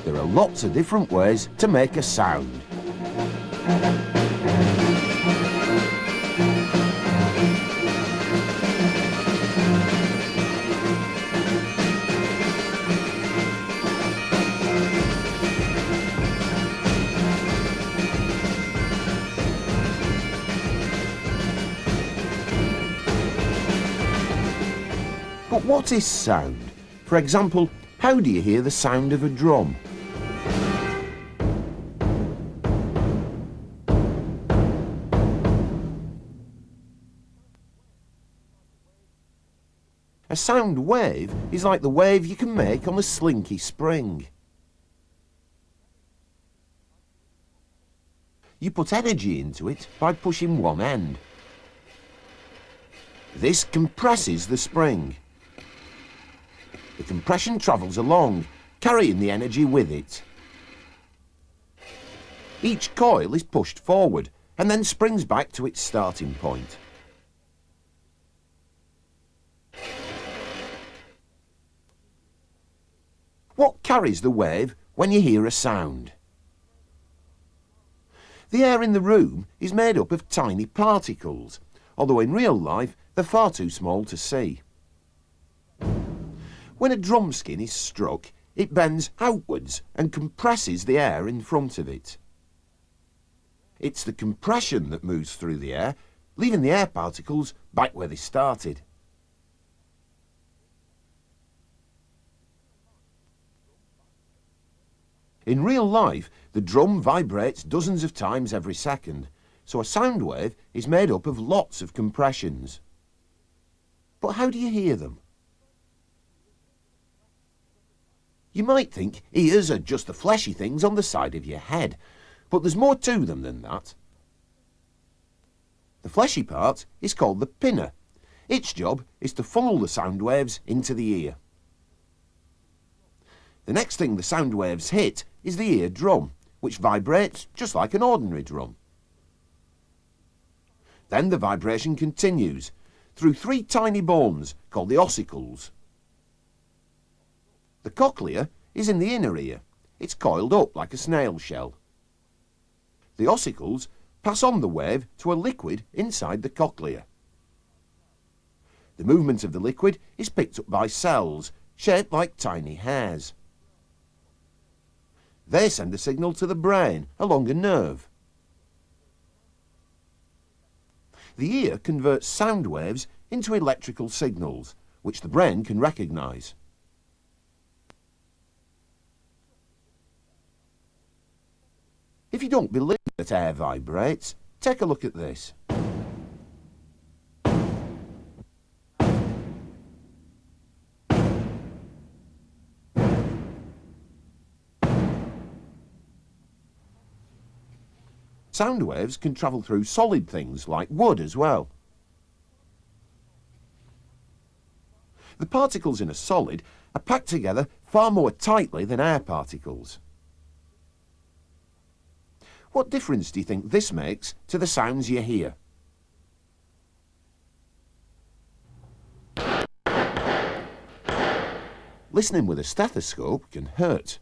There are lots of different ways to make a sound. But what is sound? For example, how do you hear the sound of a drum? A sound wave is like the wave you can make on a slinky spring. You put energy into it by pushing one end. This compresses the spring. The compression travels along, carrying the energy with it. Each coil is pushed forward and then springs back to its starting point. What carries the wave when you hear a sound? The air in the room is made up of tiny particles, although in real life they're far too small to see. When a drum skin is struck, it bends outwards and compresses the air in front of it. It's the compression that moves through the air, leaving the air particles back where they started. In real life, the drum vibrates dozens of times every second, so a sound wave is made up of lots of compressions. But how do you hear them? You might think ears are just the fleshy things on the side of your head, but there's more to them than that. The fleshy part is called the pinna. Its job is to funnel the sound waves into the ear. The next thing the sound waves hit is the ear drum, which vibrates just like an ordinary drum. Then the vibration continues through three tiny bones called the ossicles. The cochlea is in the inner ear. It's coiled up like a snail shell. The ossicles pass on the wave to a liquid inside the cochlea. The movement of the liquid is picked up by cells shaped like tiny hairs. They send a signal to the brain along a nerve. The ear converts sound waves into electrical signals, which the brain can recognise. If you don't believe that air vibrates, take a look at this. Sound waves can travel through solid things like wood as well. The particles in a solid are packed together far more tightly than air particles. What difference do you think this makes to the sounds you hear? Listening with a stethoscope can hurt.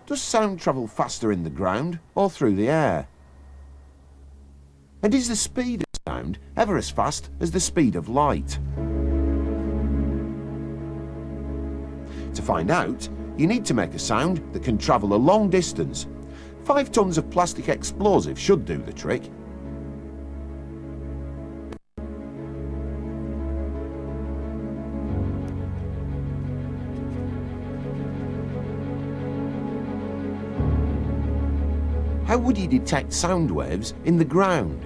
Does sound travel faster in the ground or through the air? And is the speed of sound ever as fast as the speed of light? To find out, you need to make a sound that can travel a long distance. 5 tons of plastic explosive should do the trick. How would you detect sound waves in the ground?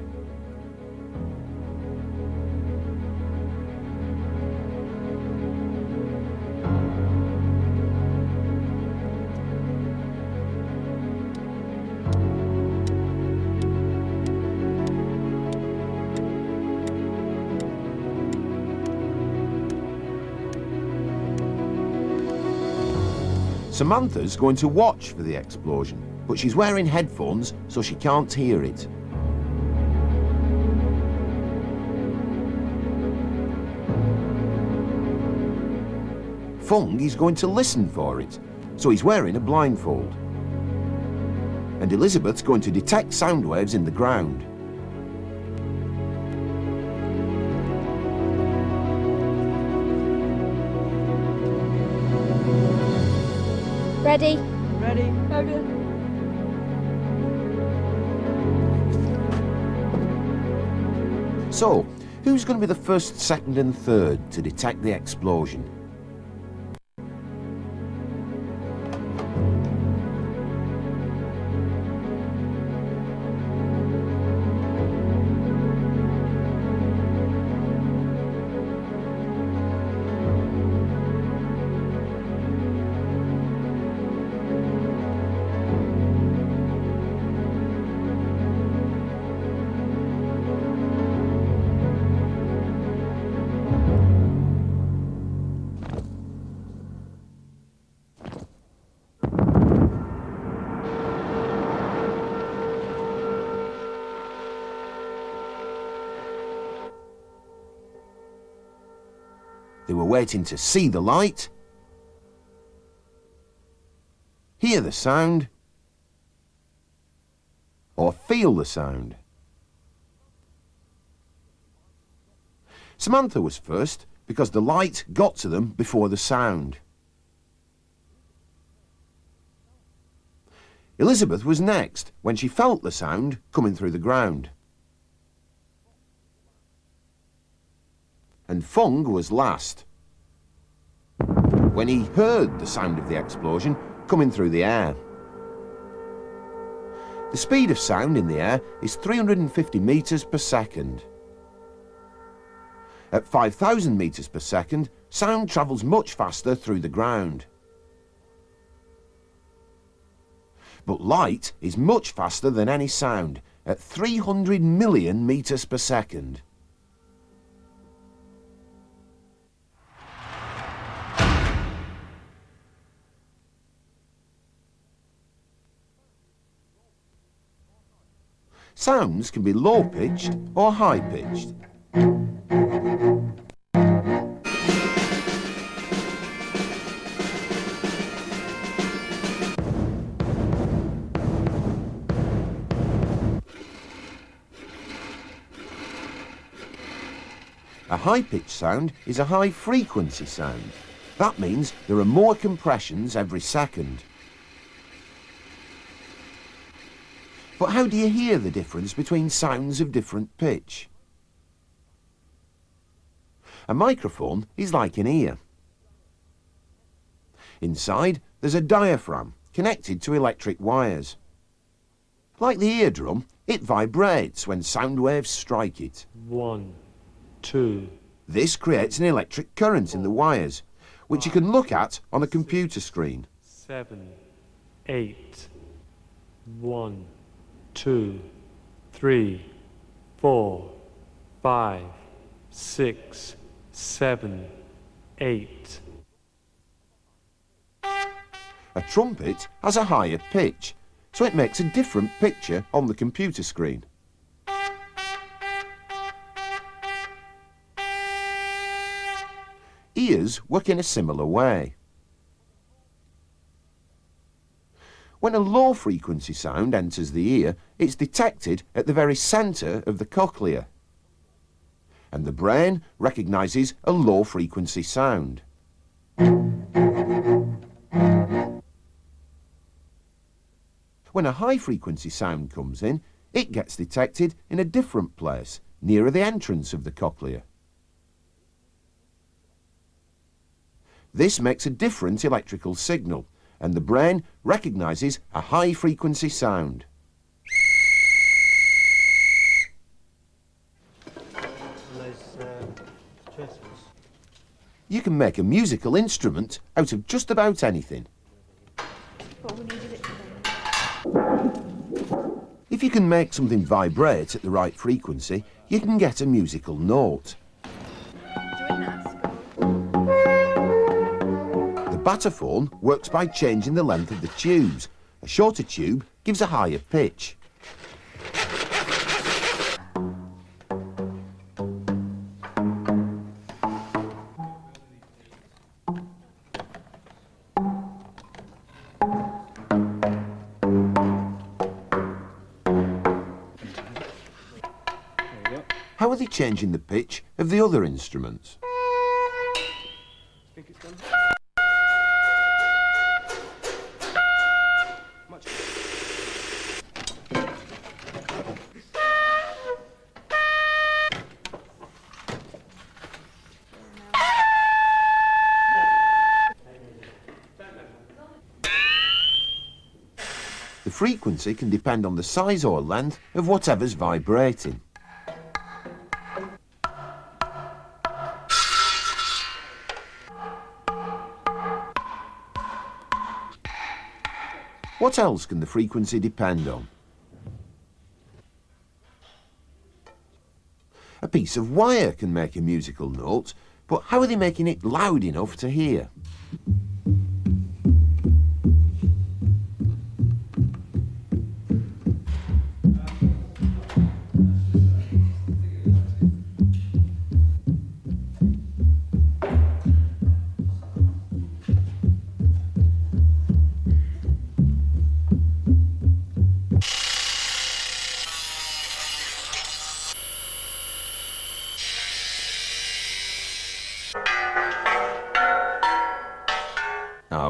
Samantha's going to watch for the explosion, but she's wearing headphones so she can't hear it. Fung is going to listen for it, so he's wearing a blindfold. And Elizabeth's going to detect sound waves in the ground. Ready? Ready? Ready. So, who's going to be the first, second and third to detect the explosion? They were waiting to see the light, hear the sound, or feel the sound. Samantha was first because the light got to them before the sound. Elizabeth was next when she felt the sound coming through the ground. And Fung was last, when he heard the sound of the explosion coming through the air. The speed of sound in the air is 350 metres per second. At 5,000 metres per second, sound travels much faster through the ground. But light is much faster than any sound, at 300 million metres per second. Sounds can be low-pitched or high-pitched. A high-pitched sound is a high-frequency sound. That means there are more compressions every second. But how do you hear the difference between sounds of different pitch? A microphone is like an ear. Inside, there's a diaphragm connected to electric wires. Like the eardrum, it vibrates when sound waves strike it. 1, 2. This creates an electric current in the wires, which you can look at on a computer screen. 7, 8. 1, 2, 3, 4, 5, 6, 7, 8. A trumpet has a higher pitch, so it makes a different picture on the computer screen. Ears work in a similar way. When a low-frequency sound enters the ear, it's detected at the very centre of the cochlea, and the brain recognises a low-frequency sound. When a high-frequency sound comes in, it gets detected in a different place, nearer the entrance of the cochlea. This makes a different electrical signal, and the brain recognises a high-frequency sound. You can make a musical instrument out of just about anything. What would you give it to them? If you can make something vibrate at the right frequency, you can get a musical note. Doing that at school. The bataphone works by changing the length of the tubes. A shorter tube gives a higher pitch. how are they changing the pitch of the other instruments? Think it's done? Much. The frequency can depend on the size or length of whatever's vibrating. What else can the frequency depend on? A piece of wire can make a musical note, but how are they making it loud enough to hear?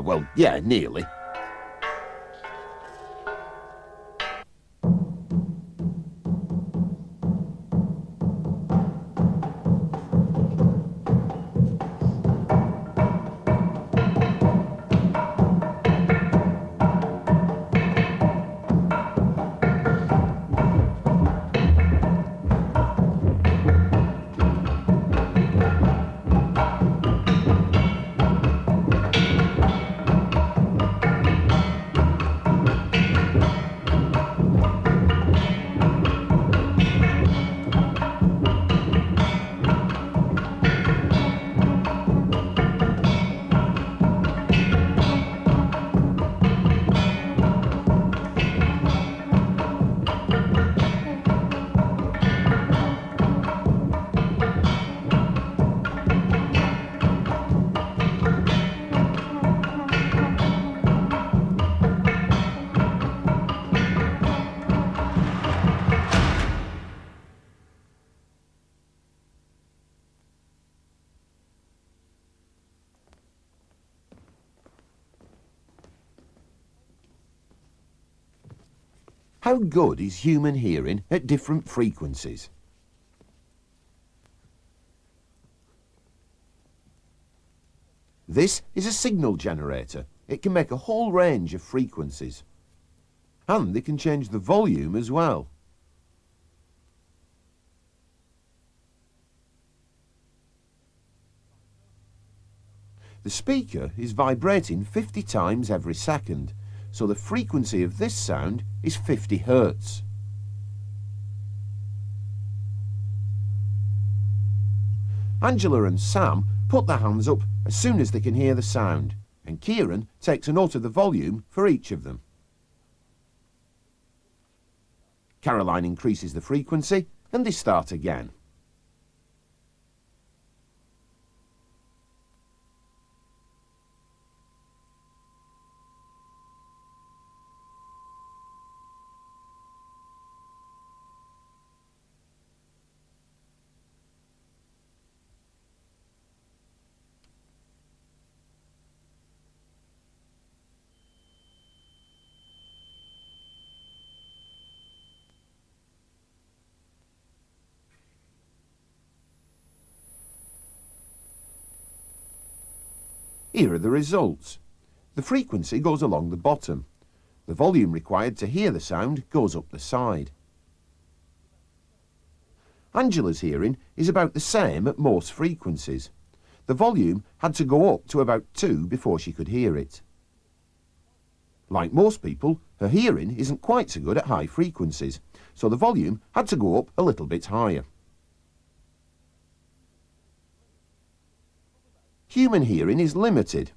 Well, yeah, nearly. How good is human hearing at different frequencies? This is a signal generator. It can make a whole range of frequencies. And they can change the volume as well. The speaker is vibrating 50 times every second, so the frequency of this sound is 50 Hertz. Angela and Sam put their hands up as soon as they can hear the sound, and Kieran takes a note of the volume for each of them. Caroline increases the frequency, and they start again. Here are the results. The frequency goes along the bottom. The volume required to hear the sound goes up the side. Angela's hearing is about the same at most frequencies. The volume had to go up to about 2 before she could hear it. Like most people, her hearing isn't quite so good at high frequencies, so the volume had to go up a little bit higher. Human hearing is limited.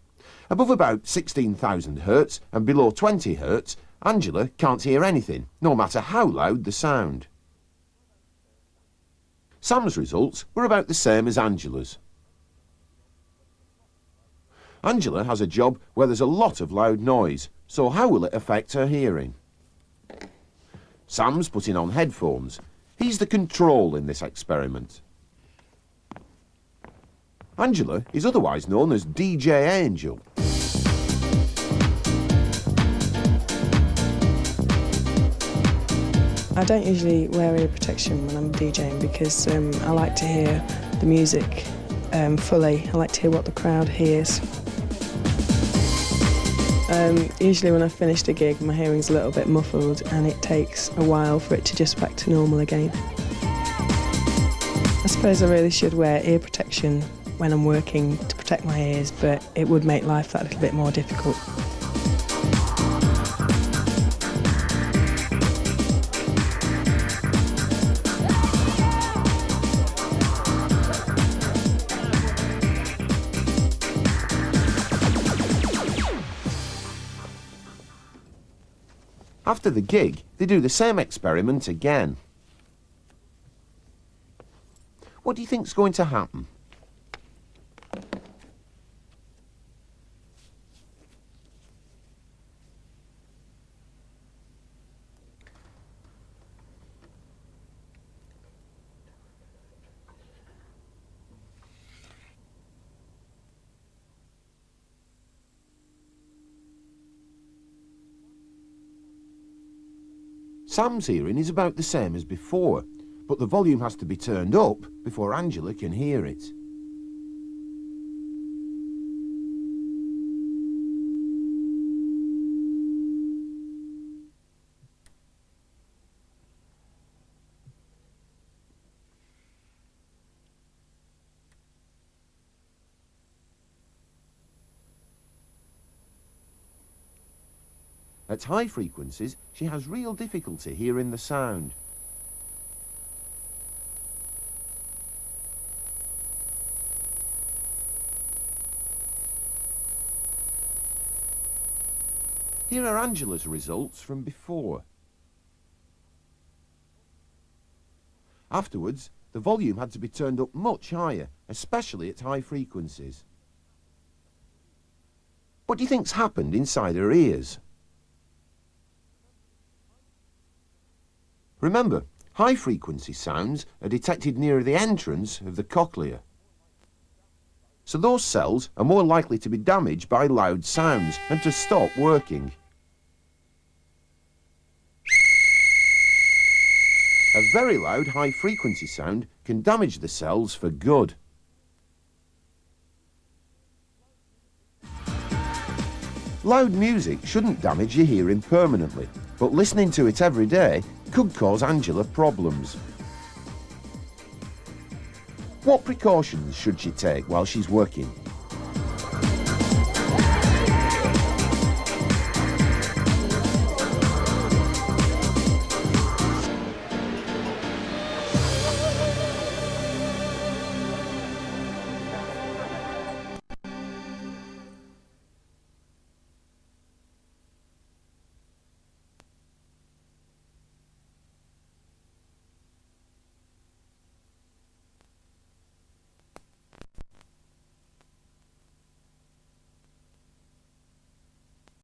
Above about 16,000 Hertz and below 20 Hertz, Angela can't hear anything, no matter how loud the sound. Sam's results were about the same as Angela's. Angela has a job where there's a lot of loud noise, so how will it affect her hearing? Sam's putting on headphones. He's the control in this experiment. Angela is otherwise known as DJ Angel. I don't usually wear ear protection when I'm DJing because I like to hear the music fully. I like to hear what the crowd hears. Usually when I've finished a gig, my hearing's a little bit muffled and it takes a while for it to just back to normal again. I suppose I really should wear ear protection when I'm working to protect my ears, but it would make life that little bit more difficult. After the gig, they do the same experiment again. What do you think's going to happen? Sam's hearing is about the same as before, but the volume has to be turned up before Angela can hear it. At high frequencies, she has real difficulty hearing the sound. Here are Angela's results from before. Afterwards, the volume had to be turned up much higher, especially at high frequencies. What do you think's happened inside her ears? Remember, high-frequency sounds are detected near the entrance of the cochlea. So those cells are more likely to be damaged by loud sounds and to stop working. A very loud high-frequency sound can damage the cells for good. Loud music shouldn't damage your hearing permanently, but listening to it every day could cause Angela problems. What precautions should she take while she's working?